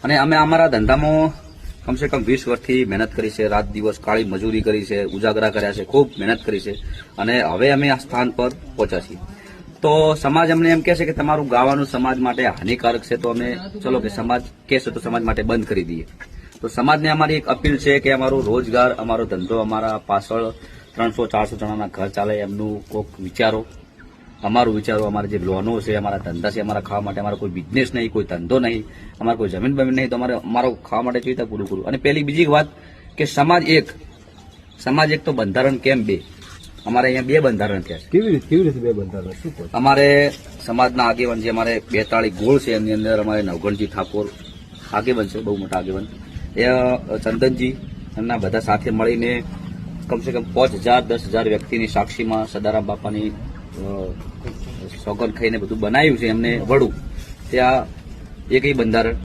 અને અમે અમારા ધંધામાં કમસે કમ 20 વર્ષથી મહેનત કરી છે, રાત દિવસ કાળી મજૂરી કરી છે, ઉજાગરા કર્યા છે, ખૂબ મહેનત કરી છે અને હવે અમે આ સ્થાન પર પહોંચ્યા છીએ. તો સમાજ અમને એમ કહે છે કે તમારું ગાવાનું સમાજ માટે હાનિકારક છે, તો અમે ચલો કે સમાજ કહેશે તો સમાજ માટે બંધ કરી દઈએ. તો સમાજને અમારી એક અપીલ છે કે અમારો રોજગાર, અમારો ધંધો, અમારા પાછળ 300-400 જણાના ઘર ચાલે એમનું કોઈક વિચારો, અમારું વિચારો, અમારા જે લોનો છે, અમારા ધંધા છે, અમારા ખાવા માટે અમારો કોઈ બિઝનેસ નહીં, કોઈ ધંધો નહીં, અમારે કોઈ જમીન બમીન નહીં, તો અમારો ખાવા માટે કેવી રીતે પૂરું કરવું. અને બીજી વાત કે સમાજ એક તો બંધારણ કેમ બે? અમારે અહીંયા 2 બંધારણ થયા છે. કેવી રીતે 2 બંધારણ? શું કહો? અમારે સમાજના આગેવાન જે અમારે 42 ગોળ છે એમની અંદર અમારે નવગણજી ઠાકોર આગેવાન છે, બહુ મોટા આગેવાન, એ ચંદનજી, એમના બધા સાથે મળીને કમસે કમ 5,000-10,000 વ્યક્તિની સાક્ષીમાં સદારામ બાપાની સોગંદ ખાઈને બધું બનાવ્યું છે એમને વડું. ત્યાં એ કઈ બંધારણ